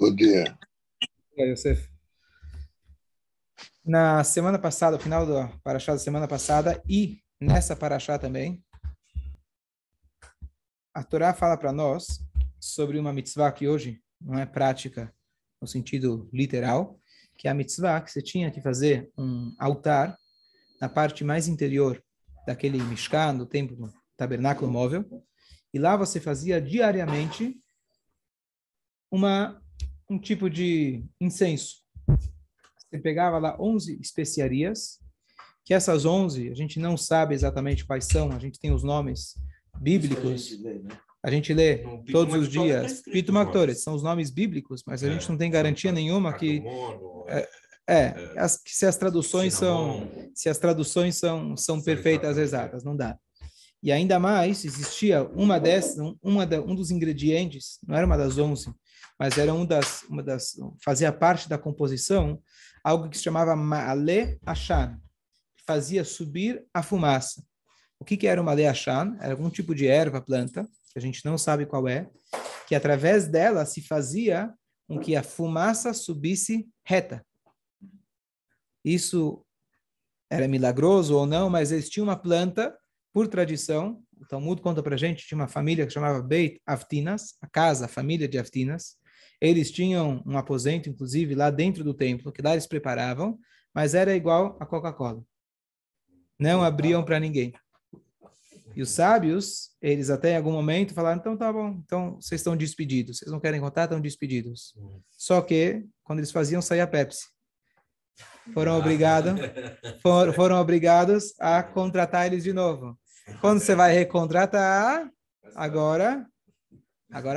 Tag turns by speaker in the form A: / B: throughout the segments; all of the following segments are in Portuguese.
A: Bom dia.
B: E aí, Yosef? Na semana passada, final da paraxá da semana passada e nessa paraxá também, a Torá fala para nós sobre uma mitzvah que hoje não é prática no sentido literal, que é a mitzvah que você tinha que fazer um altar na parte mais interior daquele Mishkan, do templo, do tabernáculo móvel, e lá você fazia diariamente um tipo de incenso. Você pegava lá 11 especiarias, que essas 11, a gente não sabe exatamente quais são, a gente tem os nomes bíblicos, a gente lê todos os dias, Pitum Aktoret, são os nomes bíblicos, mas a gente não tem garantia nenhuma que que se as traduções são perfeitas, exatas, não dá. E ainda mais, existia um dos ingredientes, não era uma das 11, mas era fazia parte da composição, algo que se chamava Ma'ale Ashan, que fazia subir a fumaça. O que era o Ma'ale Ashan? Era algum tipo de erva, planta, que a gente não sabe qual é, que através dela se fazia com que a fumaça subisse reta. Isso era milagroso ou não, mas eles tinham uma planta, por tradição, o Talmud conta para a gente, tinha uma família que chamava Beit Avtinas, a família de Avtinas. Eles tinham um aposento, inclusive, lá dentro do templo, que lá eles preparavam, mas era igual a Coca-Cola. Não abriam para ninguém. E os sábios, eles até em algum momento falaram, então tá bom, então vocês estão despedidos. Vocês não querem contar, estão despedidos. Só que, quando eles faziam, saía Pepsi. Foram obrigados a contratar eles de novo. Quando você vai recontratar, agora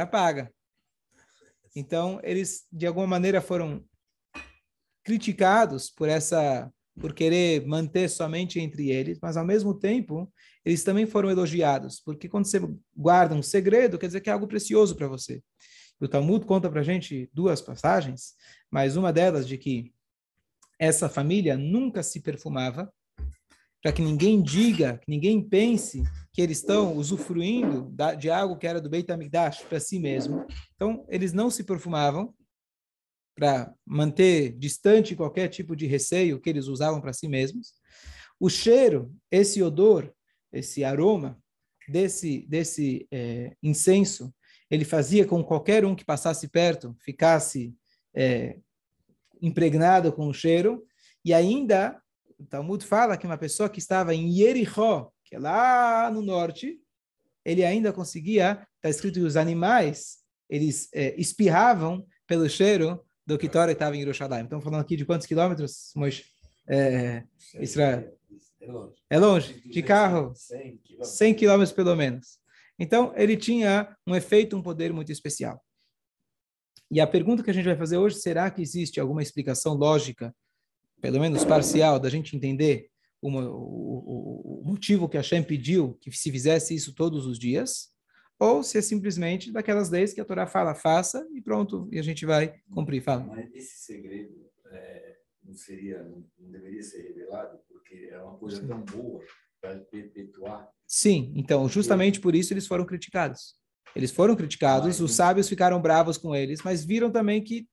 B: paga. Então, eles, de alguma maneira, foram criticados por querer manter somente entre eles, mas, ao mesmo tempo, eles também foram elogiados, porque quando você guarda um segredo, quer dizer que é algo precioso para você. O Talmud conta para a gente duas passagens, mas uma delas de que essa família nunca se perfumava, para que ninguém diga, que ninguém pense que eles estão usufruindo de algo que era do Beit HaMikdash para si mesmo. Então, eles não se perfumavam para manter distante qualquer tipo de receio que eles usavam para si mesmos. O cheiro, esse odor, esse aroma desse incenso, ele fazia com que qualquer um que passasse perto ficasse impregnado com o cheiro, e ainda o Talmud fala que uma pessoa que estava em Yerichó, que é lá no norte, ele ainda conseguia, está escrito que os animais, eles espirravam pelo cheiro do Kitor que estava em Yerushalayim. Estamos falando aqui de quantos quilômetros, Moishe? Israel? É longe, de carro, 100 quilômetros pelo menos. Então, ele tinha um efeito, um poder muito especial. E a pergunta que a gente vai fazer hoje, será que existe alguma explicação lógica, pelo menos parcial, da gente entender o motivo que Hashem pediu que se fizesse isso todos os dias? Ou se é simplesmente daquelas leis que a Torá fala, faça e pronto, e a gente vai cumprir. Fala.
C: Mas esse segredo não deveria ser revelado, porque é uma coisa tão boa para perpetuar.
B: Sim, então, justamente por isso eles foram criticados. Eles foram criticados, os sábios ficaram bravos com eles, mas viram também que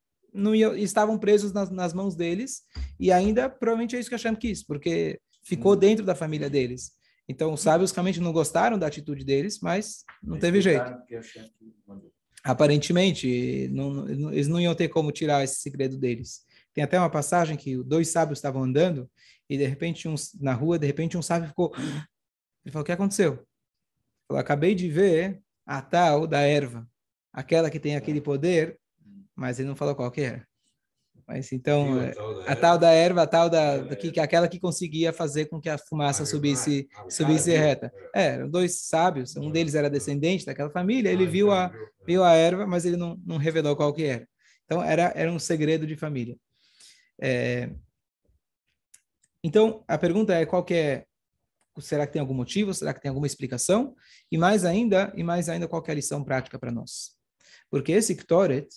B: estavam presos nas mãos deles, e ainda provavelmente é isso que Hashem quis, porque ficou dentro da família deles. Então os sábios realmente não gostaram da atitude deles, mas não teve jeito. Aparentemente, eles não iam ter como tirar esse segredo deles. Tem até uma passagem que dois sábios estavam andando, e de repente, na rua, de repente um sábio ficou... Ele falou, o que aconteceu? Ele falou, acabei de ver a tal da erva, aquela que tem aquele poder, mas ele não falou qual que era. Mas então, a tal da erva, aquela que conseguia fazer com que a fumaça subisse reta. Eram dois sábios, um deles era descendente daquela família, ele viu a erva, mas ele não revelou qual que era. Então, era um segredo de família. Então, a pergunta é, será que tem algum motivo? Será que tem alguma explicação? E mais ainda, qual que é a lição prática para nós? Porque esse Ktoret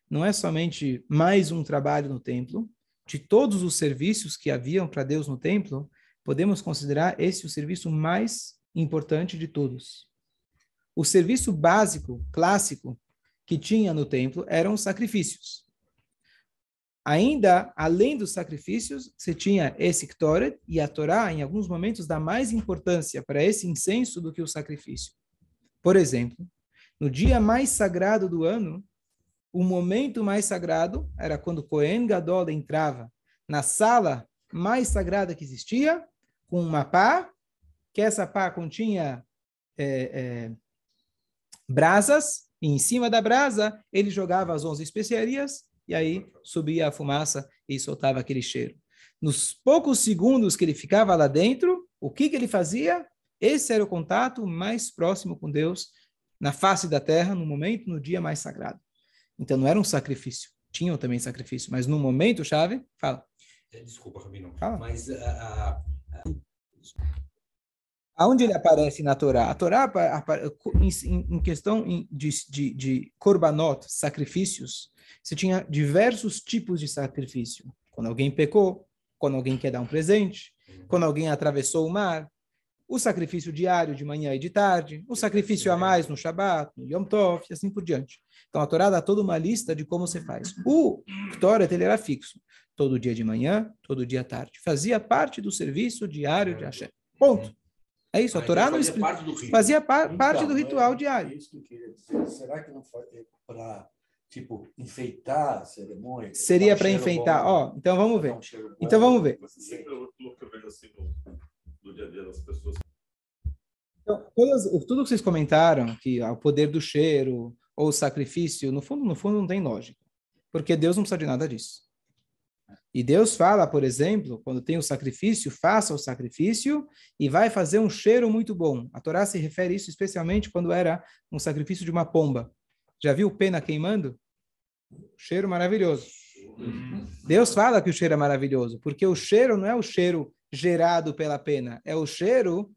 B: não é somente mais um trabalho no templo. De todos os serviços que haviam para Deus no templo, podemos considerar esse o serviço mais importante de todos. O serviço básico, clássico, que tinha no templo eram os sacrifícios. Ainda, além dos sacrifícios, você tinha esse Ktoret, e a Torá, em alguns momentos, dá mais importância para esse incenso do que o sacrifício. Por exemplo, no dia mais sagrado do ano, o momento mais sagrado era quando Cohen Gadol entrava na sala mais sagrada que existia, com uma pá, que essa pá continha brasas, e em cima da brasa ele jogava as 11 especiarias, e aí subia a fumaça e soltava aquele cheiro. Nos poucos segundos que ele ficava lá dentro, o que ele fazia? Esse era o contato mais próximo com Deus na face da terra, no momento, no dia mais sagrado. Então não era um sacrifício. Tinham também sacrifício, mas no momento chave, fala.
A: Desculpa, Rabino.
B: Fala.
A: Mas
B: aonde ele aparece na Torá? A Torá, em questão de korbanot, sacrifícios, você tinha diversos tipos de sacrifício. Quando alguém pecou, quando alguém quer dar um presente, quando alguém atravessou o mar, o sacrifício diário de manhã e de tarde, o sacrifício a mais no Shabat, no Yom Tov, e assim por diante. Então a Torá dá toda uma lista de como você faz. O Ktoret, ele era fixo. Todo dia de manhã, todo dia à tarde. Fazia parte do serviço diário de Hashem. Ponto. É isso, a Torá não fazia parte do ritual diário.
C: É isso que eu queria dizer. Será que não foi para, tipo, enfeitar a cerimônia?
B: Seria para enfeitar. Ó, então vamos ver. Então vamos ver.
D: Do dia a dia das pessoas.
B: Então, tudo que vocês comentaram, que o poder do cheiro ou o sacrifício, no fundo não tem lógica. Porque Deus não precisa de nada disso. E Deus fala, por exemplo, quando tem o sacrifício, faça o sacrifício e vai fazer um cheiro muito bom. A Torá se refere a isso especialmente quando era um sacrifício de uma pomba. Já viu pena queimando? Cheiro maravilhoso. Deus fala que o cheiro é maravilhoso, porque o cheiro não é o cheiro gerado pela pena, é o cheiro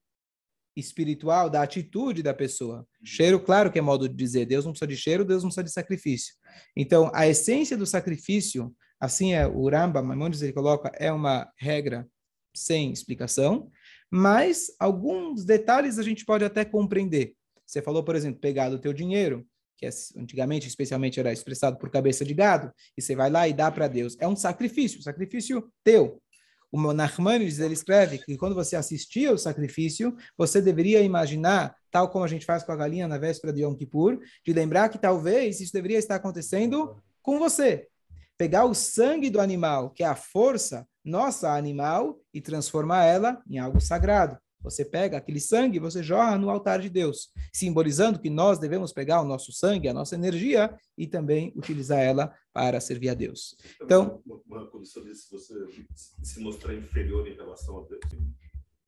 B: espiritual da atitude da pessoa. Cheiro, claro que é modo de dizer, Deus não precisa de cheiro, Deus não precisa de sacrifício. Então, a essência do sacrifício, assim é o Rambam, Maimonides, ele coloca, é uma regra sem explicação, mas alguns detalhes a gente pode até compreender. Você falou, por exemplo, pegar do teu dinheiro, que antigamente, especialmente, era expressado por cabeça de gado, e você vai lá e dá para Deus. É um sacrifício teu. O Nachmanides, ele escreve que quando você assistia ao sacrifício, você deveria imaginar, tal como a gente faz com a galinha na véspera de Yom Kippur, de lembrar que talvez isso deveria estar acontecendo com você. Pegar o sangue do animal, que é a força nossa animal, e transformar ela em algo sagrado. Você pega aquele sangue e você jorra no altar de Deus, simbolizando que nós devemos pegar o nosso sangue, a nossa energia, e também utilizar ela para servir a Deus. Então,
D: uma condição disso, você se mostrar inferior em relação a Deus.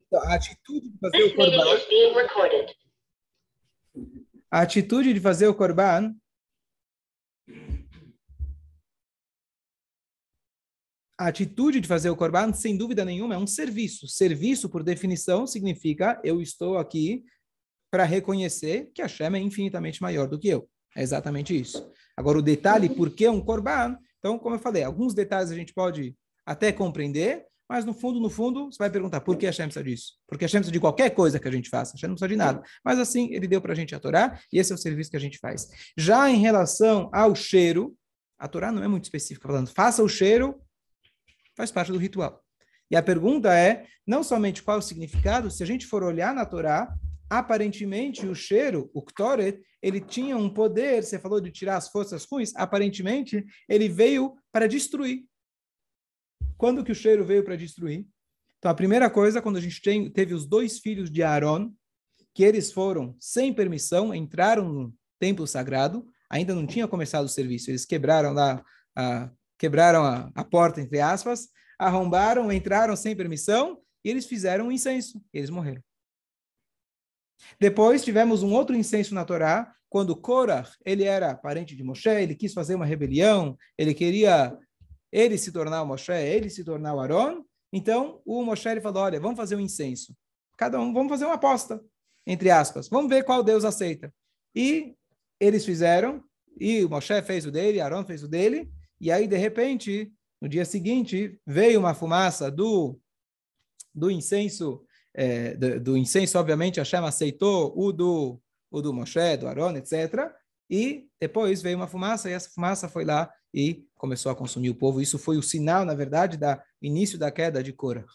B: Então, a atitude de fazer o korban, a atitude de fazer o korban, a atitude de fazer o korban, sem dúvida nenhuma, é um serviço. Serviço, por definição, significa eu estou aqui para reconhecer que Hashem é infinitamente maior do que eu. É exatamente isso. Agora, o detalhe, por que um korban? Então, como eu falei, alguns detalhes a gente pode até compreender, mas no fundo, você vai perguntar por que Hashem precisa disso? Porque Hashem precisa de qualquer coisa que a gente faça. Hashem não precisa de nada. Mas assim, ele deu para a gente a Torá, e esse é o serviço que a gente faz. Já em relação ao cheiro, a Torá não é muito específica, falando, faça o cheiro, faz parte do ritual. E a pergunta é, não somente qual é o significado, se a gente for olhar na Torá, aparentemente o cheiro, o Ktoret, ele tinha um poder, você falou de tirar as forças ruins, aparentemente ele veio para destruir. Quando que o cheiro veio para destruir? Então a primeira coisa, quando a gente teve os 2 filhos de Aaron, que eles foram sem permissão, entraram no templo sagrado, ainda não tinha começado o serviço, eles quebraram lá a porta, entre aspas, arrombaram, entraram sem permissão, e eles fizeram um incenso, e eles morreram. Depois tivemos um outro incenso na Torá, quando Korach, ele era parente de Moshe, ele quis fazer uma rebelião, ele queria ele se tornar o Moshe, ele se tornar o Aaron, então o Moshe ele falou, olha, vamos fazer um incenso. Cada um, vamos fazer uma aposta, entre aspas, vamos ver qual Deus aceita. E eles fizeram, e o Moshe fez o dele, Aaron fez o dele, e aí, de repente, no dia seguinte, veio uma fumaça do incenso, do incenso, obviamente, Hashem aceitou o do Moshe, do Aaron, etc. E depois veio uma fumaça, e essa fumaça foi lá e começou a consumir o povo. Isso foi o sinal, na verdade, do início da queda de Korah.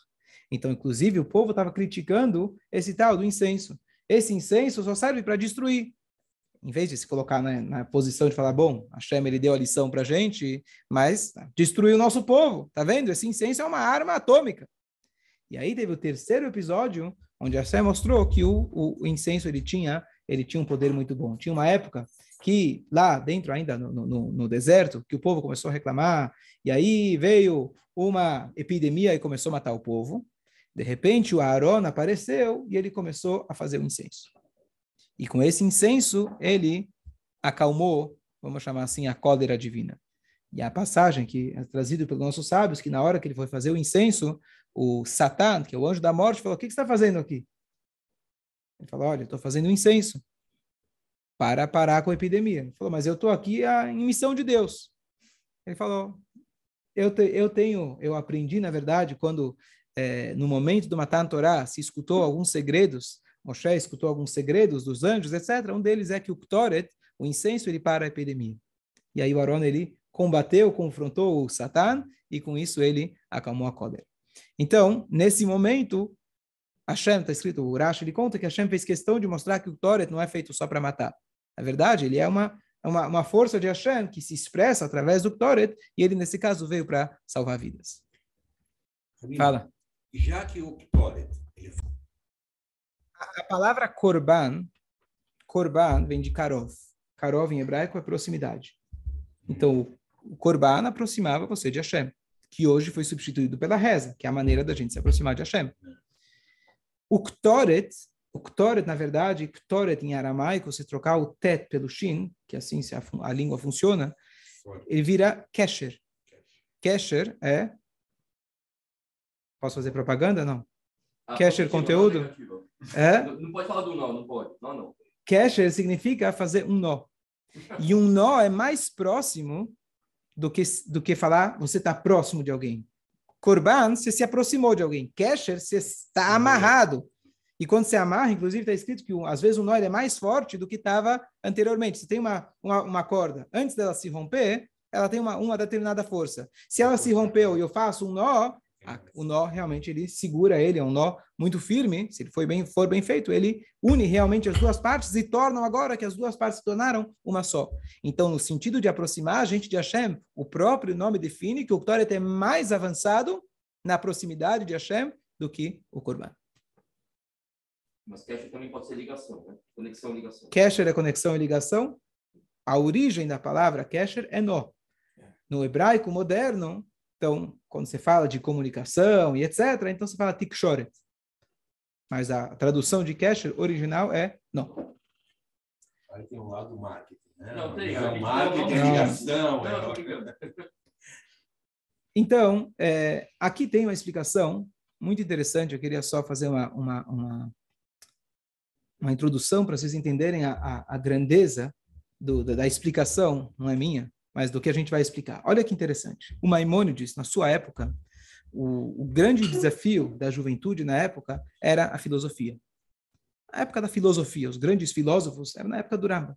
B: Então, inclusive, o povo estava criticando esse tal do incenso. Esse incenso só serve para destruir. Em vez de se colocar na posição de falar, bom, Hashem, ele deu a lição para a gente, mas destruiu o nosso povo. Tá vendo? Esse incenso é uma arma atômica. E aí teve o terceiro episódio, onde Hashem mostrou que o incenso ele tinha um poder muito bom. Tinha uma época que lá dentro, ainda no deserto, que o povo começou a reclamar, e aí veio uma epidemia e começou a matar o povo. De repente, o Aaron apareceu e ele começou a fazer o incenso. E com esse incenso, ele acalmou, vamos chamar assim, a cólera divina. E a passagem que é trazida pelos nossos sábios, que na hora que ele foi fazer o incenso, o Satã, que é o anjo da morte, falou, o que você está fazendo aqui? Ele falou, olha, eu estou fazendo um incenso para parar com a epidemia. Ele falou, mas eu estou aqui em missão de Deus. Ele falou, eu aprendi, na verdade, quando no momento do Matan Torá se escutou alguns segredos, Moshe escutou alguns segredos dos anjos, etc. Um deles é que o Ktoret, o incenso, ele para a epidemia. E aí o Aaron, ele combateu, confrontou o Satã, e com isso ele acalmou a cólera. Então, nesse momento, Hashem, está escrito, o Rashi, ele conta que Hashem fez questão de mostrar que o Ktoret não é feito só para matar. Na verdade, ele é uma força de Hashem que se expressa através do Ktoret, e ele, nesse caso, veio para salvar vidas. Fala.
C: Já que o Ktoret...
B: A palavra korban vem de karov. Karov em hebraico é proximidade. Então, o korban aproximava você de Hashem, que hoje foi substituído pela reza, que é a maneira da gente se aproximar de Hashem. O Ktoret, na verdade, Ktoret em aramaico, se trocar o tet pelo shin, que assim a língua funciona, ele vira kesher. Kesher é... Posso fazer propaganda? Não. Kesher, conteúdo?
A: Não pode falar do nó, não pode. Não.
B: Kesher significa fazer um nó. E um nó é mais próximo do que falar você está próximo de alguém. Korban, você se aproximou de alguém. Kesher, você está amarrado. E quando você amarra, inclusive está escrito que às vezes o nó é mais forte do que estava anteriormente. Você tem uma corda. Antes dela se romper, ela tem uma determinada força. Se ela se rompeu e eu faço um nó, o nó realmente ele segura ele, é um nó muito firme. Se ele for bem feito, ele une realmente as duas partes e tornam agora que as duas partes se tornaram uma só. Então, no sentido de aproximar a gente de Hashem, o próprio nome define que o Ktoret é mais avançado na proximidade de Hashem do que o Korban.
A: Mas Kesher também pode ser ligação, né? Conexão e ligação.
B: Kesher é conexão e ligação. A origem da palavra Kesher é nó. No hebraico moderno, então, quando você fala de comunicação e etc., então você fala tikshoret. Mas a tradução de Kesher original é nó.
C: Aí tem um lado marketing, né?
A: Não, tem.
C: Marketing, ligação.
B: Então, aqui tem uma explicação muito interessante. Eu queria só fazer uma introdução para vocês entenderem a grandeza da explicação, não é minha, mas do que a gente vai explicar. Olha que interessante. O Maimônides, na sua época, o grande desafio da juventude na época era a filosofia. A época da filosofia, os grandes filósofos, era na época do Rambam.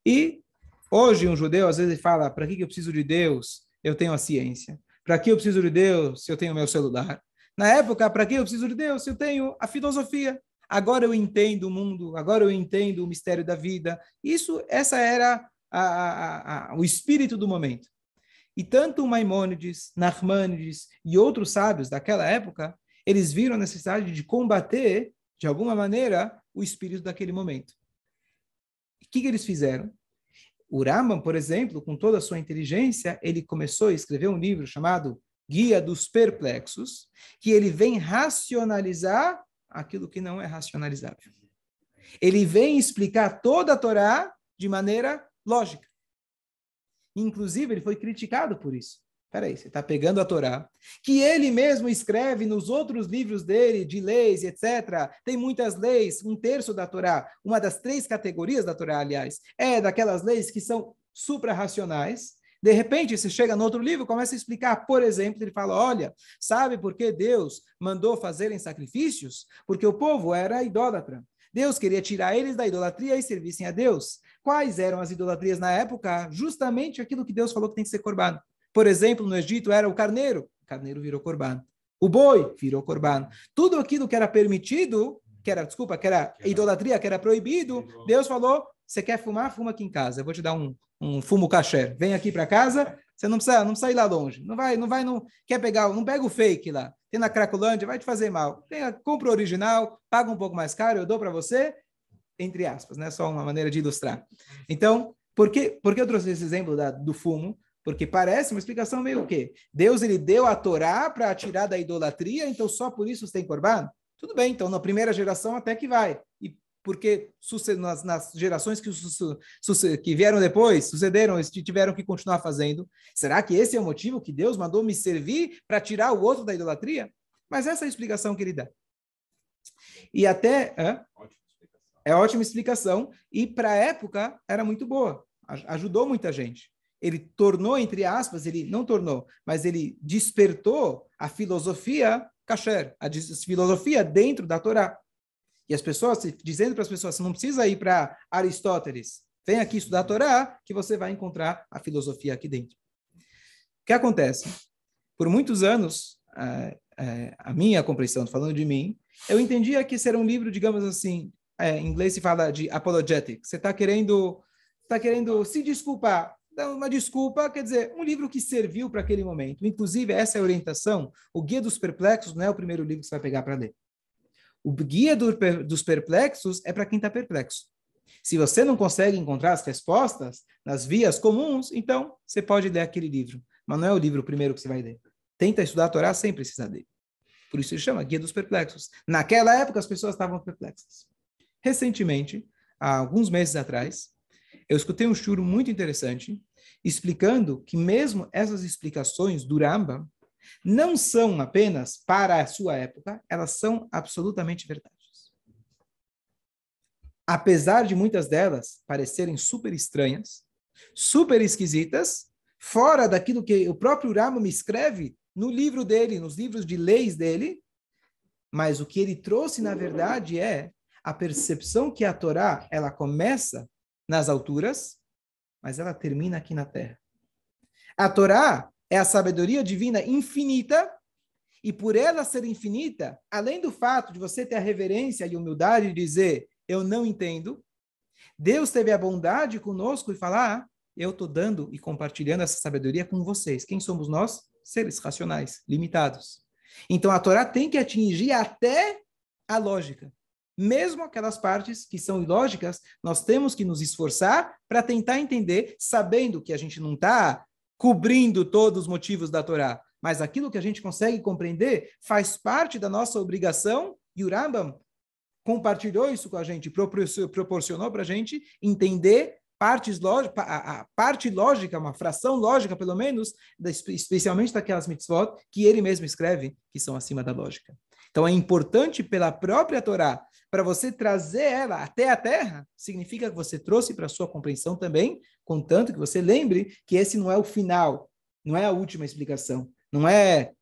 B: E hoje um judeu, às vezes, fala, para que eu preciso de Deus? Eu tenho a ciência. Para que eu preciso de Deus se eu tenho o meu celular? Na época, para que eu preciso de Deus se eu tenho a filosofia? Agora eu entendo o mundo, agora eu entendo o mistério da vida. Essa era o espírito do momento. E tanto Maimônides, Nachmanides e outros sábios daquela época, eles viram a necessidade de combater, de alguma maneira, o espírito daquele momento. O que eles fizeram? O Rambam, por exemplo, com toda a sua inteligência, ele começou a escrever um livro chamado Guia dos Perplexos, que ele vem racionalizar aquilo que não é racionalizável. Ele vem explicar toda a Torá de maneira lógica. Inclusive, ele foi criticado por isso. Peraí, você está pegando a Torá, que ele mesmo escreve nos outros livros dele, de leis, etc. Tem muitas leis, 1/3 da Torá, uma das 3 categorias da Torá, aliás, é daquelas leis que são suprarracionais. De repente, você chega no outro livro, começa a explicar, por exemplo, ele fala, olha, sabe por que Deus mandou fazerem sacrifícios? Porque o povo era idólatra. Deus queria tirar eles da idolatria e servissem a Deus. Quais eram as idolatrias na época? Justamente aquilo que Deus falou que tem que ser corban. Por exemplo, no Egito era o carneiro virou corban. O boi virou corban. Tudo aquilo que era permitido, que era idolatria, que era proibido, Deus falou, você quer fumar? Fuma aqui em casa. Eu vou te dar um fumo kasher. Vem aqui para casa, você não precisa ir lá longe. Quer pegar, não pega o fake lá. Tem na Cracolândia, vai te fazer mal. Compra o original, paga um pouco mais caro, eu dou para você, entre aspas, né? Só uma maneira de ilustrar. Então, por que eu trouxe esse exemplo do fumo? Porque parece uma explicação meio o quê? Deus, ele deu a Torá para tirar da idolatria, então só por isso você tem corban? Tudo bem, então na primeira geração até que vai. E porque nas gerações que vieram depois, sucederam, eles tiveram que continuar fazendo. Será que esse é o motivo que Deus mandou me servir para tirar o outro da idolatria? Mas essa é a explicação que ele dá. E até... É ótima explicação. E para a época era muito boa. Ajudou muita gente. Ele tornou, entre aspas, ele não tornou, mas ele despertou a filosofia kasher, a filosofia dentro da Torá. E as pessoas, dizendo para as pessoas, você não precisa ir para Aristóteles, vem aqui estudar a Torá, que você vai encontrar a filosofia aqui dentro. O que acontece? Por muitos anos, a minha compreensão, falando de mim, eu entendia que esse era um livro, digamos assim, em inglês se fala de apologetic. Você está querendo se desculpar. Então, uma desculpa, quer dizer, um livro que serviu para aquele momento. Inclusive, essa é a orientação. O Guia dos Perplexos não é o primeiro livro que você vai pegar para ler. O Guia dos Perplexos é para quem está perplexo. Se você não consegue encontrar as respostas nas vias comuns, então você pode ler aquele livro. Mas não é o livro primeiro que você vai ler. Tenta estudar a Torá sem precisar dele. Por isso ele chama Guia dos Perplexos. Naquela época, as pessoas estavam perplexas. Recentemente, há alguns meses atrás, eu escutei um shur muito interessante, explicando que mesmo essas explicações do Rambam não são apenas para a sua época, elas são absolutamente verdades. Apesar de muitas delas parecerem super estranhas, super esquisitas, fora daquilo que o próprio Rambam escreve no livro dele, nos livros de leis dele, mas o que ele trouxe, na verdade, é a percepção que a Torá, ela começa nas alturas, mas ela termina aqui na terra. A Torá é a sabedoria divina infinita, e por ela ser infinita, além do fato de você ter a reverência e humildade de dizer, eu não entendo, Deus teve a bondade conosco e falar, eu estou dando e compartilhando essa sabedoria com vocês. Quem somos nós? Seres racionais, limitados. Então a Torá tem que atingir até a lógica. Mesmo aquelas partes que são ilógicas, nós temos que nos esforçar para tentar entender, sabendo que a gente não está cobrindo todos os motivos da Torá, mas aquilo que a gente consegue compreender faz parte da nossa obrigação, e o Rambam compartilhou isso com a gente, proporcionou para a gente entender a parte lógica, uma fração lógica, pelo menos, especialmente daquelas mitzvot, que ele mesmo escreve, que são acima da lógica. Então, é importante pela própria Torá, para você trazer ela até a terra, significa que você trouxe para a sua compreensão também, contanto que você lembre que esse não é o final, não é a última explicação. Não é,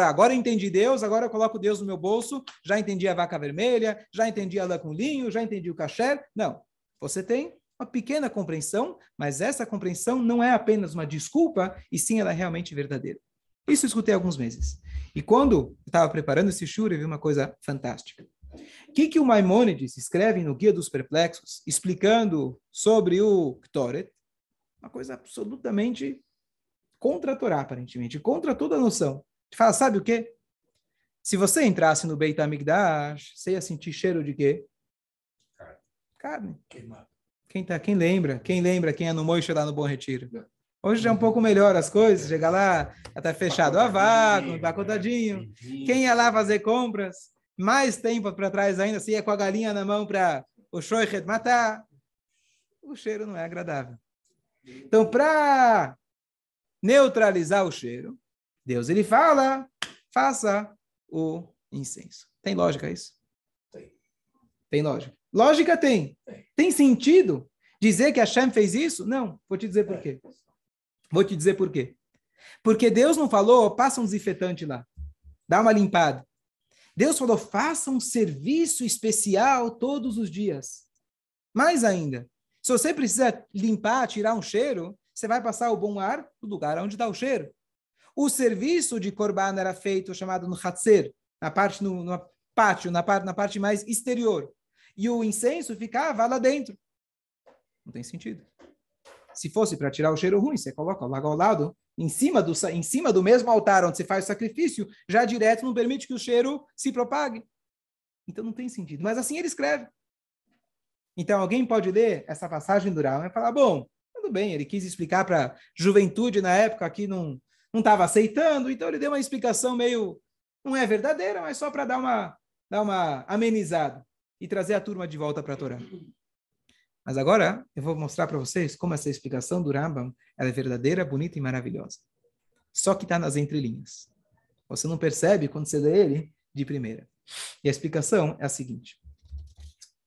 B: agora entendi Deus, agora eu coloco Deus no meu bolso, já entendi a vaca vermelha, já entendi a lã com linho, já entendi o kasher. Não, você tem uma pequena compreensão, mas essa compreensão não é apenas uma desculpa, e sim ela é realmente verdadeira. Isso eu escutei há alguns meses. E quando eu estava preparando esse shur, eu vi uma coisa fantástica. O que o Maimônides escreve no Guia dos Perplexos, explicando sobre o Ktoret? Uma coisa absolutamente contra a Torá, aparentemente, contra toda a noção. Ele fala, sabe o quê? Se você entrasse no Beit HaMikdash, você ia sentir cheiro de quê? Carne.
C: Queimado.
B: Quem lembra quem é no Moishe lá no Bom Retiro? Hoje já é um pouco melhor as coisas, chega lá, já está fechado a vácuo, empacotadinho. Quem ia lá fazer compras, mais tempo para trás ainda, se ia com a galinha na mão para o shoichet matar, o cheiro não é agradável. Então, para neutralizar o cheiro, Deus ele fala, faça o incenso. Tem lógica isso? Tem lógica. Lógica tem. Tem sentido dizer que Hashem fez isso? Não. Vou te dizer por quê. Porque Deus não falou, passa um desinfetante lá, dá uma limpada. Deus falou, faça um serviço especial todos os dias. Mais ainda, se você precisa limpar, tirar um cheiro, você vai passar o bom ar no lugar onde está o cheiro. O serviço de Corban era feito, chamado no Hatzer, na parte, no pátio, na parte mais exterior. E o incenso ficava lá dentro. Não tem sentido. Se fosse para tirar o cheiro ruim, você coloca logo ao lado, em cima do mesmo altar onde você faz o sacrifício, já direto não permite que o cheiro se propague. Então não tem sentido. Mas assim ele escreve. Então alguém pode ler essa passagem do Rambam e falar, bom, tudo bem, ele quis explicar para a juventude na época que não estava aceitando, então ele deu uma explicação meio, não é verdadeira, mas só para dar uma amenizada e trazer a turma de volta para a Torá. Mas agora eu vou mostrar para vocês como essa explicação do Rambam ela é verdadeira, bonita e maravilhosa. Só que está nas entrelinhas. Você não percebe quando você lê ele de primeira. E a explicação é a seguinte.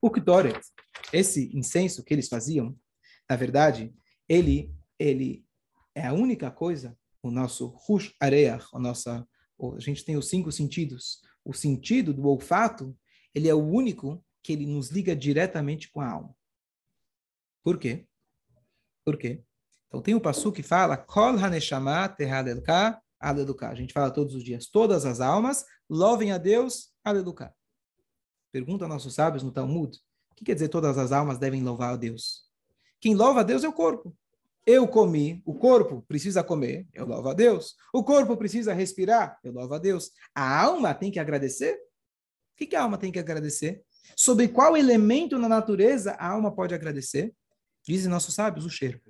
B: O Ktoret, esse incenso que eles faziam, na verdade, ele é a única coisa, o nosso Hush Areach, a gente tem os 5 sentidos. O sentido do olfato, ele é o único que ele nos liga diretamente com a alma. Por quê? Por quê? Então tem o passuco que fala Kol haneshama tehalelka aleluka. A gente fala todos os dias, todas as almas louvem a Deus, aleluka. Pergunta aos nossos sábios no Talmud, o que quer dizer todas as almas devem louvar a Deus? Quem louva a Deus é o corpo. Eu comi, o corpo precisa comer, eu louvo a Deus. O corpo precisa respirar, eu louvo a Deus. A alma tem que agradecer? O que a alma tem que agradecer? Sobre qual elemento na natureza a alma pode agradecer? Dizem nossos sábios, o cheiro.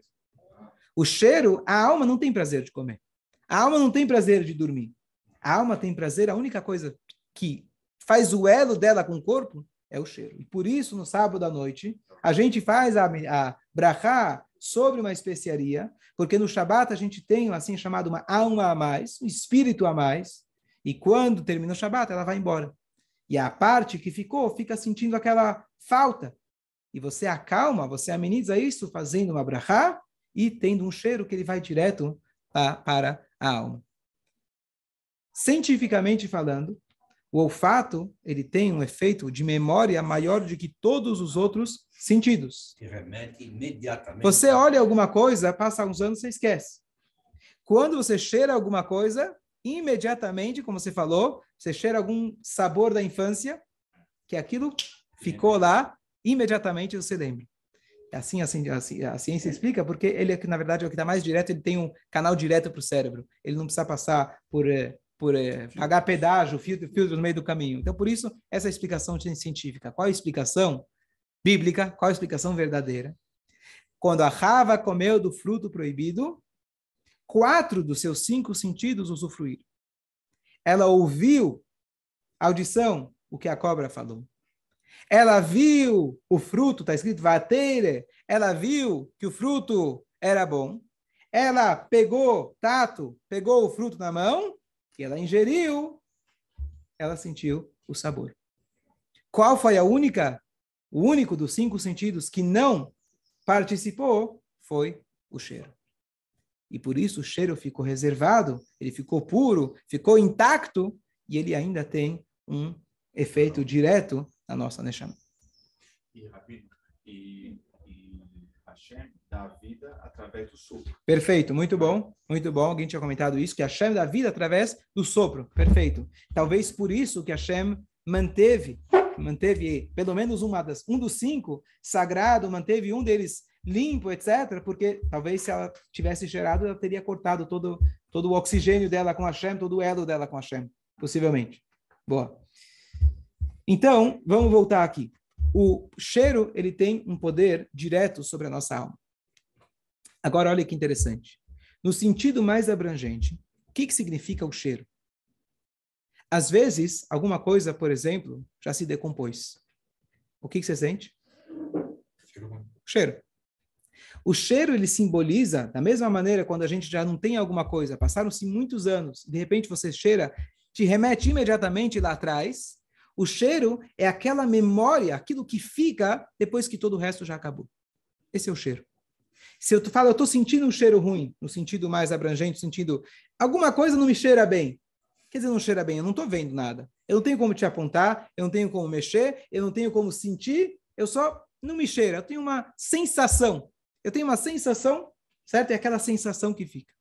B: O cheiro, a alma não tem prazer de comer. A alma não tem prazer de dormir. A alma tem prazer, a única coisa que faz o elo dela com o corpo é o cheiro. E por isso, no sábado à noite, a gente faz a brachá sobre uma especiaria, porque no Shabat a gente tem, assim chamado, uma alma a mais, um espírito a mais, e quando termina o Shabat, ela vai embora. E a parte que ficou, fica sentindo aquela falta. E você acalma, você ameniza isso fazendo uma brachá e tendo um cheiro que ele vai direto para a alma. Cientificamente falando, o olfato ele tem um efeito de memória maior do que todos os outros sentidos.
C: Que remete imediatamente.
B: Você olha alguma coisa, passa uns anos, você esquece. Quando você cheira alguma coisa, imediatamente, como você falou, você cheira algum sabor da infância, que aquilo ficou lá, imediatamente você lembra. Assim, a ciência explica, porque ele, na verdade, é o que está mais direto, ele tem um canal direto para o cérebro. Ele não precisa passar por pagar pedágio, filtro no meio do caminho. Então, por isso, essa explicação científica. Qual a explicação bíblica? Qual a explicação verdadeira? Quando a Rava comeu do fruto proibido, 4 dos seus 5 sentidos usufruíram. Ela ouviu, audição, o que a cobra falou. Ela viu o fruto, está escrito vateire, ela viu que o fruto era bom. Ela pegou, pegou o fruto na mão, e ela ingeriu, ela sentiu o sabor. Qual foi o único dos 5 sentidos que não participou? Foi o cheiro. E por isso o cheiro ficou reservado, ele ficou puro, ficou intacto, e ele ainda tem um efeito direto na nossa Neshama.
D: E Hashem dá vida através do sopro. Perfeito,
B: muito bom. Alguém tinha comentado isso, que Hashem dá vida através do sopro. Perfeito. Talvez por isso que Hashem manteve pelo menos um dos 5 sagrado, manteve um deles limpo, etc., porque talvez se ela tivesse cheirado, ela teria cortado todo o oxigênio dela com Hashem, todo o elo dela com Hashem, possivelmente. Boa. Então, vamos voltar aqui. O cheiro, ele tem um poder direto sobre a nossa alma. Agora, olha que interessante. No sentido mais abrangente, o que significa o cheiro? Às vezes, alguma coisa, por exemplo, já se decompôs. O que você sente? Cheiro. O cheiro, ele simboliza, da mesma maneira, quando a gente já não tem alguma coisa, passaram-se muitos anos, de repente você cheira, te remete imediatamente lá atrás. O cheiro é aquela memória, aquilo que fica depois que todo o resto já acabou. Esse é o cheiro. Se eu estou sentindo um cheiro ruim, no sentido mais abrangente, no sentido, alguma coisa não me cheira bem. Quer dizer, não cheira bem, eu não estou vendo nada. Eu não tenho como te apontar, eu não tenho como mexer, eu não tenho como sentir, eu só não me cheira. Eu tenho uma sensação. Eu tenho uma sensação, certo? É aquela sensação que fica.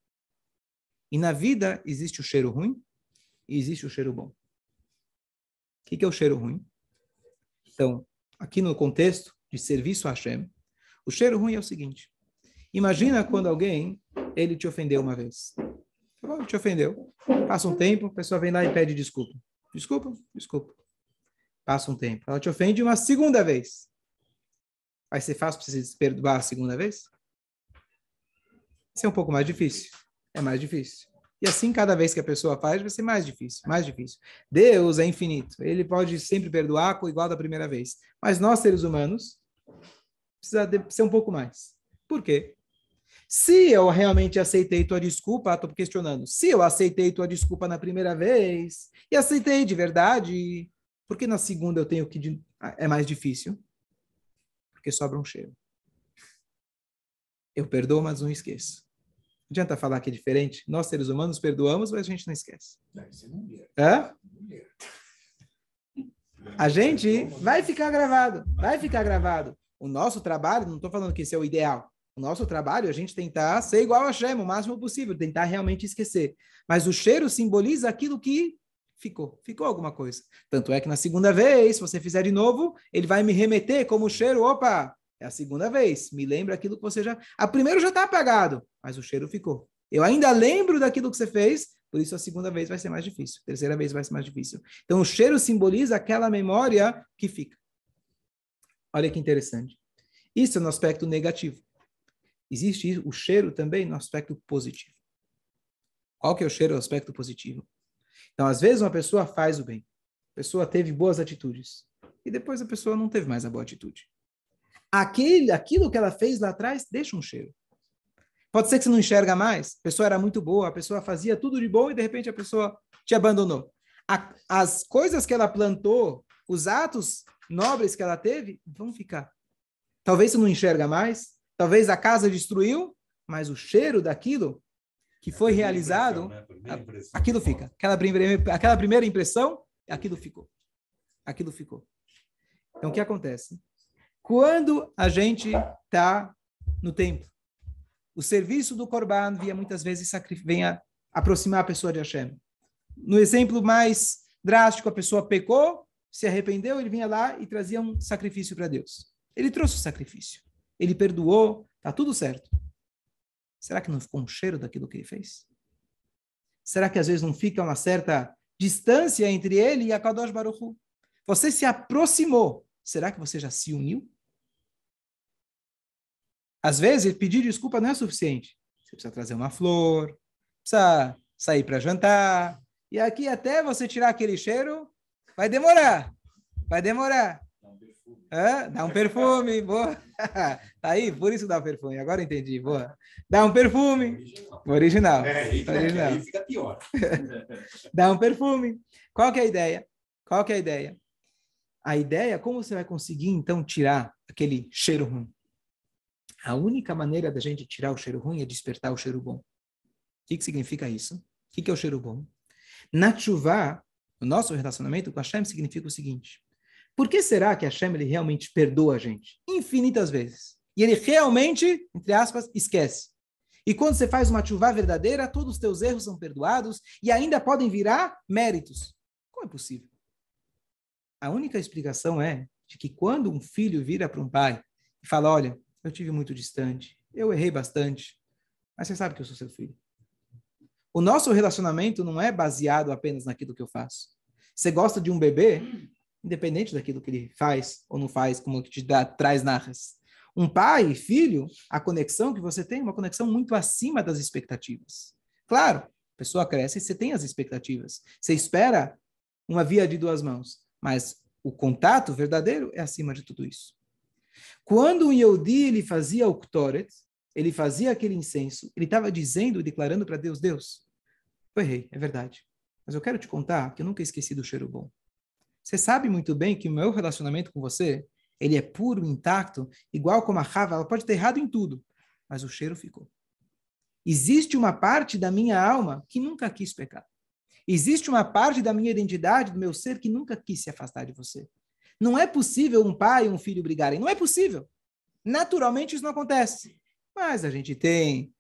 B: E na vida existe o cheiro ruim e existe o cheiro bom. O que é o cheiro ruim? Então, aqui no contexto de serviço a Hashem, o cheiro ruim é o seguinte. Imagina quando alguém, ele te ofendeu uma vez. Tá bom, te ofendeu. Passa um tempo, a pessoa vem lá e pede desculpa. Desculpa. Passa um tempo. Ela te ofende uma segunda vez. Vai ser fácil para você se perdoar a segunda vez? Isso é um pouco mais difícil. É mais difícil. E assim, cada vez que a pessoa faz, vai ser mais difícil, mais difícil. Deus é infinito. Ele pode sempre perdoar igual da primeira vez. Mas nós, seres humanos, precisa ser um pouco mais. Por quê? Se eu realmente aceitei tua desculpa, estou questionando. Se eu aceitei tua desculpa na primeira vez, e aceitei de verdade, por que na segunda eu tenho que... É mais difícil? Porque sobra um cheiro. Eu perdoo, mas não esqueço. Não adianta falar que é diferente. Nós, seres humanos, perdoamos, mas a gente não esquece.
C: Isso é mulher.
B: Hã? A gente vai ficar gravado. Vai ficar gravado. O nosso trabalho, não estou falando que esse é o ideal. O nosso trabalho é a gente tentar ser igual a Hashem o máximo possível, tentar realmente esquecer. Mas o cheiro simboliza aquilo que ficou alguma coisa. Tanto é que na segunda vez, se você fizer de novo, ele vai me remeter como o cheiro, opa, é a segunda vez, me lembra aquilo que você já... A primeira já está apagado, mas o cheiro ficou. Eu ainda lembro daquilo que você fez, por isso a segunda vez vai ser mais difícil, a terceira vez vai ser mais difícil. Então o cheiro simboliza aquela memória que fica. Olha que interessante. Isso é no aspecto negativo. Existe o cheiro também no aspecto positivo. Qual que é o cheiro no aspecto positivo? Então, às vezes, uma pessoa faz o bem. A pessoa teve boas atitudes. E depois a pessoa não teve mais a boa atitude. Aquilo que ela fez lá atrás deixa um cheiro. Pode ser que você não enxerga mais. A pessoa era muito boa, a pessoa fazia tudo de bom e, de repente, a pessoa te abandonou. As coisas que ela plantou, os atos nobres que ela teve, vão ficar. Talvez você não enxerga mais. Talvez a casa destruiu, mas o cheiro daquilo que foi realizado, aquilo fica. Aquela primeira impressão, aquilo ficou. Aquilo ficou. Então, o que acontece? Quando a gente está no templo, o serviço do Corban via muitas vezes aproximar a pessoa de Hashem. No exemplo mais drástico, a pessoa pecou, se arrependeu, ele vinha lá e trazia um sacrifício para Deus. Ele trouxe o sacrifício. Ele perdoou, está tudo certo. Será que não ficou um cheiro daquilo que ele fez? Será que às vezes não fica uma certa distância entre ele e a Kadosh Baruch Hu? Você se aproximou. Será que você já se uniu? Às vezes, pedir desculpa não é suficiente. Você precisa trazer uma flor, precisa sair para jantar. E aqui até você tirar aquele cheiro, vai demorar. Vai demorar. Dá um perfume, boa. Tá aí, por isso dá um perfume. Agora entendi, boa. Dá um perfume. Original. Original.
C: Aí fica pior.
B: Dá um perfume. Qual que é a ideia? Qual que é a ideia? A ideia é como você vai conseguir, então, tirar aquele cheiro ruim. A única maneira da gente tirar o cheiro ruim é despertar o cheiro bom. O que significa isso? O que é o cheiro bom? Na Teshuvá, o nosso relacionamento com Hashem significa o seguinte. Por que será que Hashem ele realmente perdoa a gente? Infinitas vezes. E ele realmente, entre aspas, esquece. E quando você faz uma teshuvá verdadeira, todos os teus erros são perdoados e ainda podem virar méritos. Como é possível? A única explicação é de que quando um filho vira para um pai e fala, olha, eu tive muito distante, eu errei bastante, mas você sabe que eu sou seu filho. O nosso relacionamento não é baseado apenas naquilo que eu faço. Você gosta de um bebê, independente daquilo que ele faz ou não faz, como que traz narras. Um pai e filho, a conexão que você tem é uma conexão muito acima das expectativas. Claro, a pessoa cresce e você tem as expectativas. Você espera uma via de duas mãos, mas o contato verdadeiro é acima de tudo isso. Quando o Yehudi ele fazia o Ktoret, ele fazia aquele incenso, ele estava dizendo e declarando para Deus, Deus, eu errei, é verdade, mas eu quero te contar que eu nunca esqueci do cheiro bom. Você sabe muito bem que o meu relacionamento com você, ele é puro, intacto, igual como a Chava, ela pode ter errado em tudo, mas o cheiro ficou. Existe uma parte da minha alma que nunca quis pecar. Existe uma parte da minha identidade, do meu ser, que nunca quis se afastar de você. Não é possível um pai e um filho brigarem. Não é possível. Naturalmente isso não acontece. Mas a gente tem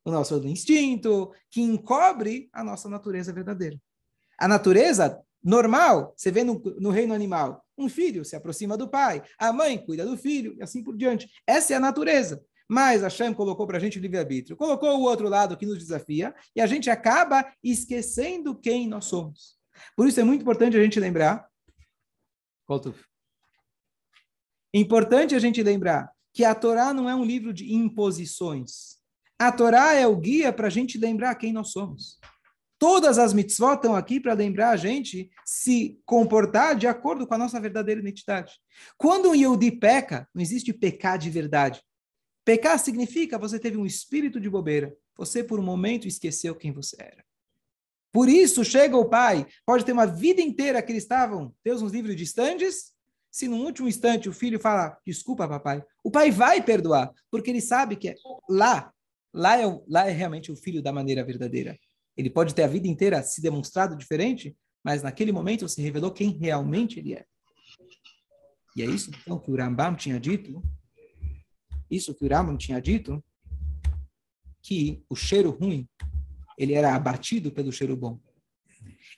B: o nosso instinto que encobre a nossa natureza verdadeira. A natureza normal, você vê no reino animal, um filho se aproxima do pai, a mãe cuida do filho e assim por diante. Essa é a natureza. Mas Hashem colocou para a gente o livre-arbítrio, colocou o outro lado que nos desafia e a gente acaba esquecendo quem nós somos. Por isso é muito importante a gente lembrar que a Torá não é um livro de imposições. A Torá é o guia para a gente lembrar quem nós somos. Todas as mitzvot estão aqui para lembrar a gente se comportar de acordo com a nossa verdadeira identidade. Quando um Yehudi peca, não existe pecar de verdade. Pecar significa você teve um espírito de bobeira. Você, por um momento, esqueceu quem você era. Por isso, chega o pai, pode ter uma vida inteira que eles estavam, Deus nos livre, distantes. Se no último instante o filho fala, desculpa, papai, o pai vai perdoar, porque ele sabe que lá é realmente o filho da maneira verdadeira. Ele pode ter a vida inteira se demonstrado diferente, mas naquele momento se revelou quem realmente ele é. E é isso então que o Rambam tinha dito. Que o cheiro ruim, ele era abatido pelo cheiro bom.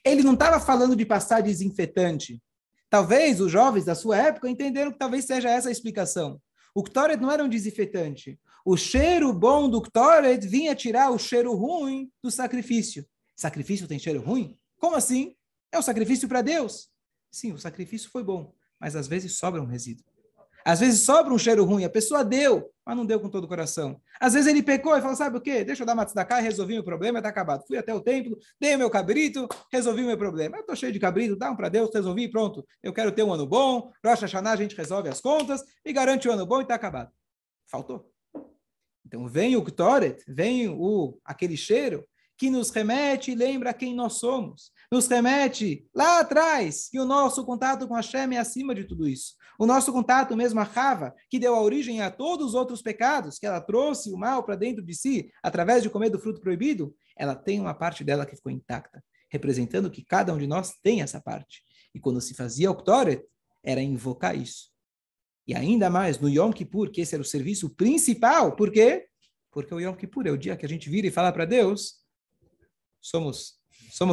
B: Ele não estava falando de passar desinfetante. Talvez os jovens da sua época entenderam que talvez seja essa a explicação. O Ktoret não era um desinfetante. O cheiro bom do Ktoret vinha tirar o cheiro ruim do sacrifício. Sacrifício tem cheiro ruim? Como assim? É um sacrifício para Deus. Sim, o sacrifício foi bom, mas às vezes sobra um resíduo. Às vezes sobra um cheiro ruim, a pessoa deu, mas não deu com todo o coração. Às vezes ele pecou e falou, sabe o quê? Deixa eu dar uma tzedakah e resolvi meu problema, está acabado. Fui até o templo, dei o meu cabrito, resolvi o meu problema. Eu estou cheio de cabrito, dá um para Deus, resolvi, pronto. Eu quero ter um ano bom, Rosh Hashanah a gente resolve as contas e garante o ano bom e está acabado. Faltou. Então vem o Ktoret, vem aquele cheiro que nos remete e lembra quem nós somos. Nos remete lá atrás, que o nosso contato com Hashem é acima de tudo isso. O nosso contato mesmo, a Rava, que deu a origem a todos os outros pecados, que ela trouxe o mal para dentro de si, através de comer do fruto proibido, ela tem uma parte dela que ficou intacta, representando que cada um de nós tem essa parte. E quando se fazia o Ktoret, era invocar isso. E ainda mais no Yom Kippur, que esse era o serviço principal. Por quê? Porque o Yom Kippur é o dia que a gente vira e fala para Deus, somos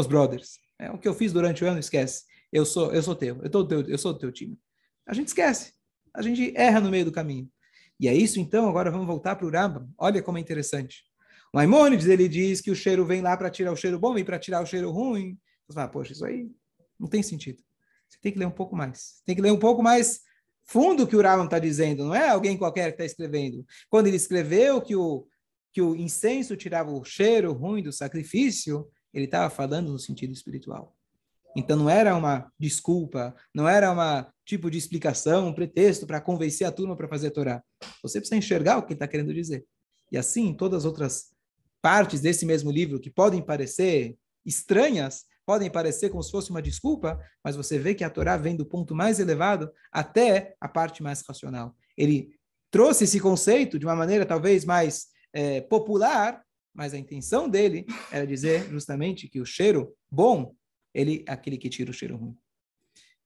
B: brothers. O que eu fiz durante o ano, esquece. Eu sou teu, eu sou do teu time. A gente esquece. A gente erra no meio do caminho. E é isso, então, agora vamos voltar para o Rambam. Olha como é interessante. O Maimônides, ele diz que o cheiro vem lá para tirar o cheiro bom e para tirar o cheiro ruim. Você fala, poxa, isso aí não tem sentido. Você tem que ler um pouco mais. Tem que ler um pouco mais fundo o que o Rambam está dizendo. Não é alguém qualquer que está escrevendo. Quando ele escreveu que o incenso tirava o cheiro ruim do sacrifício, ele estava falando no sentido espiritual. Então não era uma desculpa, não era uma tipo de explicação, um pretexto para convencer a turma para fazer a Torá. Você precisa enxergar o que ele está querendo dizer. E assim, todas as outras partes desse mesmo livro que podem parecer estranhas, podem parecer como se fosse uma desculpa, mas você vê que a Torá vem do ponto mais elevado até a parte mais racional. Ele trouxe esse conceito de uma maneira talvez mais popular, mas a intenção dele era dizer justamente que o cheiro bom, ele é aquele que tira o cheiro ruim.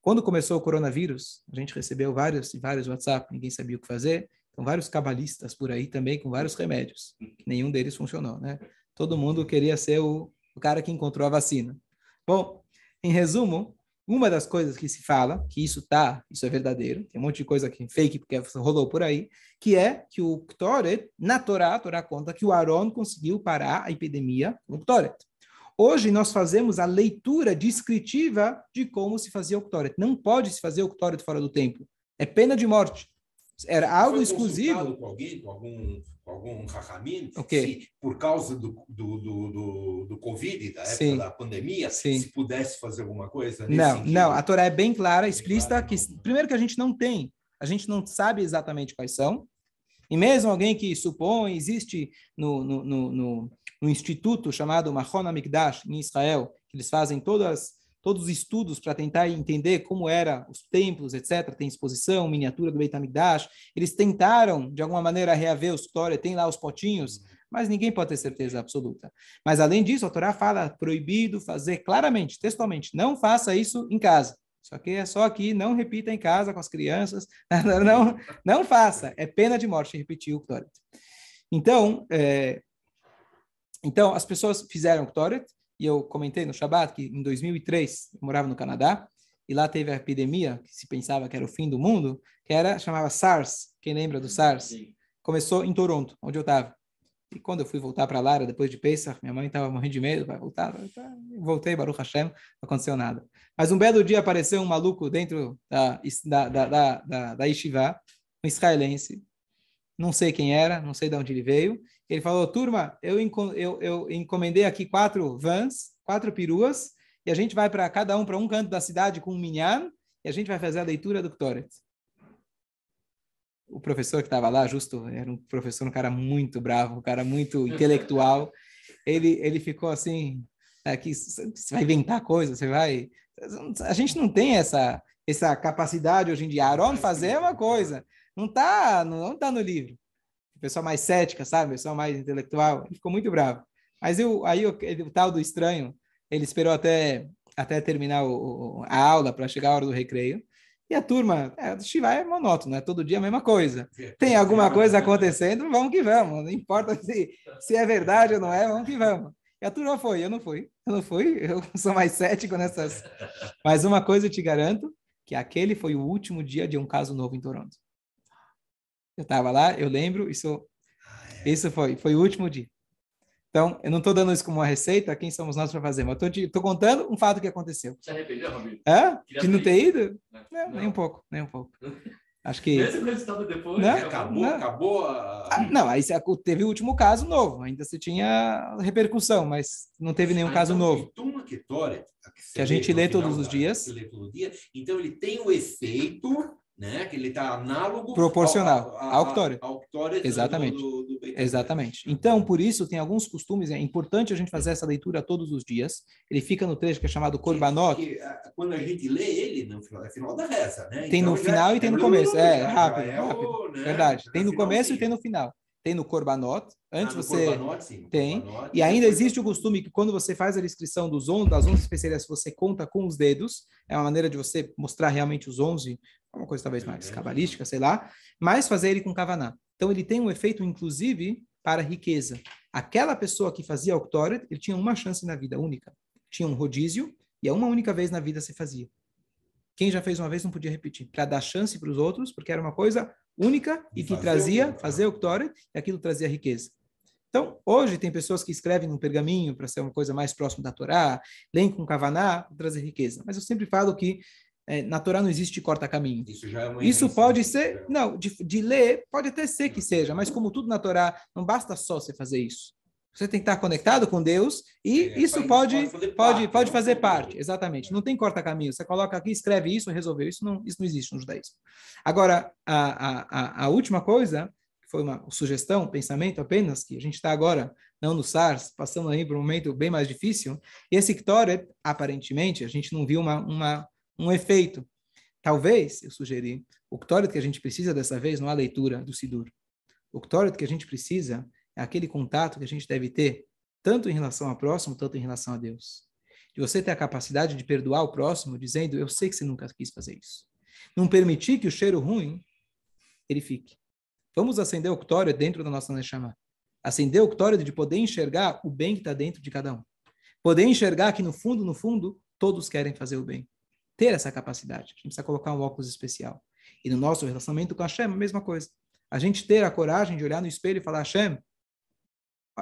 B: Quando começou o coronavírus, a gente recebeu vários WhatsApp, ninguém sabia o que fazer, então vários cabalistas por aí também com vários remédios, nenhum deles funcionou, né? Todo mundo queria ser o cara que encontrou a vacina. Bom, em resumo, uma das coisas que se fala, que isso é verdadeiro, tem um monte de coisa que fake, porque rolou por aí, que é que o Ktoret, na Torá, a Torá conta que o Aron conseguiu parar a epidemia no Ktoret. Hoje nós fazemos a leitura descritiva de como se fazia o Ktoret. Não pode se fazer o Ktoret fora do templo. É pena de morte. Era algo exclusivo.
C: Com alguém, com algum Rahamim,
B: okay.
C: Se por causa do Covid, da época
B: Sim.
C: da pandemia,
B: Sim.
C: se pudesse fazer alguma coisa
B: nesse
C: sentido?
B: Não, a Torá é bem clara, explícita, que primeiro que a gente não sabe exatamente quais são, e mesmo alguém que supõe, existe no instituto chamado Machon HaMikdash, em Israel, que eles fazem todos os estudos para tentar entender como eram os templos, etc. Tem exposição, miniatura do Beit HaMikdash. Eles tentaram, de alguma maneira, reaver os Ktoret, tem lá os potinhos, mas ninguém pode ter certeza absoluta. Mas, além disso, a Torá fala proibido fazer claramente, textualmente, não faça isso em casa. Só que é só aqui, não repita em casa com as crianças, não faça, é pena de morte repetir o Ktoret. Então, as pessoas fizeram o Ktoret, e eu comentei no Shabbat que em 2003 eu morava no Canadá, e lá teve a epidemia, que se pensava que era o fim do mundo, chamava SARS. Quem lembra do SARS?
A: Sim.
B: Começou em Toronto, onde eu estava. E quando eu fui voltar para Lara, depois de Pesach, minha mãe estava morrendo de medo, vai voltar. Voltei, Baruch Hashem, não aconteceu nada. Mas um belo dia apareceu um maluco dentro da Yeshiva, um israelense, não sei quem era, não sei de onde ele veio. Ele falou, turma, eu encomendei aqui 4 vans, 4 peruas, e a gente vai para cada um para um canto da cidade com um minyan, e a gente vai fazer a leitura do Ktoret. O professor que estava lá, justo, era um professor, um cara muito bravo, um cara muito intelectual. Ele ficou assim, aqui, você vai inventar coisas, você vai... A gente não tem essa capacidade hoje em dia. Aron fazer é uma coisa, não tá no livro. O pessoal mais cética, sabe? O pessoal mais intelectual, ele ficou muito bravo. Mas o tal do estranho, ele esperou até terminar a aula para chegar a hora do recreio. E a turma, o Shiva é monótono, é todo dia a mesma coisa. Tem alguma coisa acontecendo, vamos que vamos. Não importa se é verdade ou não é, vamos que vamos. E a turma foi, eu não fui, eu sou mais cético nessas. Mas uma coisa eu te garanto, que aquele foi o último dia de um caso novo em Toronto. Eu estava lá, eu lembro, isso foi o último dia. Então, eu não estou dando isso como uma receita, quem somos nós para fazer, mas estou contando um fato que aconteceu.
A: Você arrependeu, Rabino?
B: De não ter ido? Não, nem um pouco. Acho que...
A: Mesmo resultado depois?
B: Não?
C: Acabou
B: não, aí teve o último caso novo, ainda se tinha repercussão, mas não teve nenhum caso novo. Que a gente lê todos os dias.
C: Então, ele tem o efeito... né? Que ele está análogo
B: proporcional ao Ktoret.
C: Exatamente.
B: Exatamente. Então, por isso, tem alguns costumes, é importante a gente fazer essa leitura todos os dias. Ele fica no trecho que é chamado Korbanot.
C: Quando a gente lê ele, no final da reza, né?
B: Tem
C: então,
B: no final e tem no começo. Rápido.
C: Né?
B: Verdade. Tem no começo e tem no final. Tem no Korbanot, antes você
C: Korbanot, sim,
B: tem,
C: Korbanot,
B: e ainda existe o costume que quando você faz a descrição das 11 especiarias, você conta com os dedos, é uma maneira de você mostrar realmente os 11, uma coisa talvez mais cabalística, sei lá, mas fazer ele com kavaná. Então ele tem um efeito, inclusive, para riqueza. Aquela pessoa que fazia o Ktoret, ele tinha uma chance na vida, única. Tinha um rodízio, e uma única vez na vida se fazia. Quem já fez uma vez não podia repetir, para dar chance para os outros, porque era uma coisa única e que fazer o Ktoret, e aquilo trazia riqueza. Então, hoje tem pessoas que escrevem num pergaminho para ser uma coisa mais próxima da Torá, leem com kavaná para trazer riqueza. Mas eu sempre falo que na Torá não existe corta-caminho. Isso pode ser, não, de ler, pode até ser que seja, mas como tudo na Torá, não basta só você fazer isso. Você tem que estar conectado com Deus e isso pode fazer parte. Exatamente. Não tem corta-caminho. Você coloca aqui, escreve isso, resolveu. Isso não existe no judaísmo. Agora, a última coisa, que foi uma sugestão, um pensamento apenas, que a gente está agora, não no SARS, passando aí por um momento bem mais difícil, e esse Ktoret, aparentemente, a gente não viu um efeito. Talvez, eu sugeri, o Ktoret que a gente precisa dessa vez não é a leitura do Sidur. O Ktoret que a gente precisa é aquele contato que a gente deve ter, tanto em relação ao próximo, tanto em relação a Deus. De você ter a capacidade de perdoar o próximo, dizendo, eu sei que você nunca quis fazer isso. Não permitir que o cheiro ruim, ele fique. Vamos acender o Ktoret dentro da nossa Neshama. Acender o Ktoret de poder enxergar o bem que está dentro de cada um. Poder enxergar que, no fundo, todos querem fazer o bem. Ter essa capacidade. A gente precisa colocar um óculos especial. E no nosso relacionamento com Hashem, a mesma coisa. A gente ter a coragem de olhar no espelho e falar, Hashem,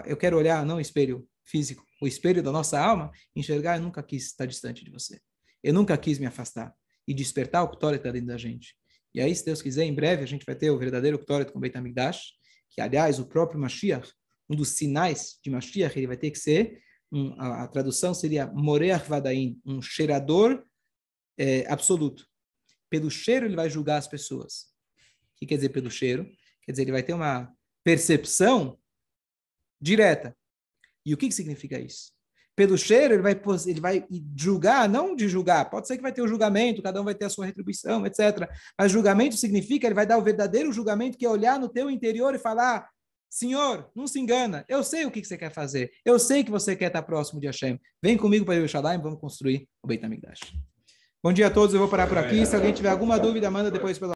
B: eu quero olhar, não o espelho físico, o espelho da nossa alma, enxergar, eu nunca quis estar distante de você. Eu nunca quis me afastar. E despertar o Ktoret dentro da gente. E aí, se Deus quiser, em breve a gente vai ter o verdadeiro Ktoret com Beit HaMikdash, que, aliás, o próprio Mashiach, um dos sinais de Mashiach, ele vai ter que ser, a tradução seria Moreach Vadain, um cheirador absoluto. Pelo cheiro ele vai julgar as pessoas. O que quer dizer pelo cheiro? Quer dizer, ele vai ter uma percepção direta. E o que significa isso? Pelo cheiro, ele vai julgar, não de julgar, pode ser que vai ter o julgamento, cada um vai ter a sua retribuição, etc. Mas julgamento significa, ele vai dar o verdadeiro julgamento, que é olhar no teu interior e falar, Senhor, não se engana, eu sei o que você quer fazer, eu sei que você quer estar próximo de Hashem. Vem comigo para Yerushalayim, vamos construir o Beit HaMikdash. Bom dia a todos, eu vou parar por aqui. Se alguém tiver alguma dúvida, manda depois pela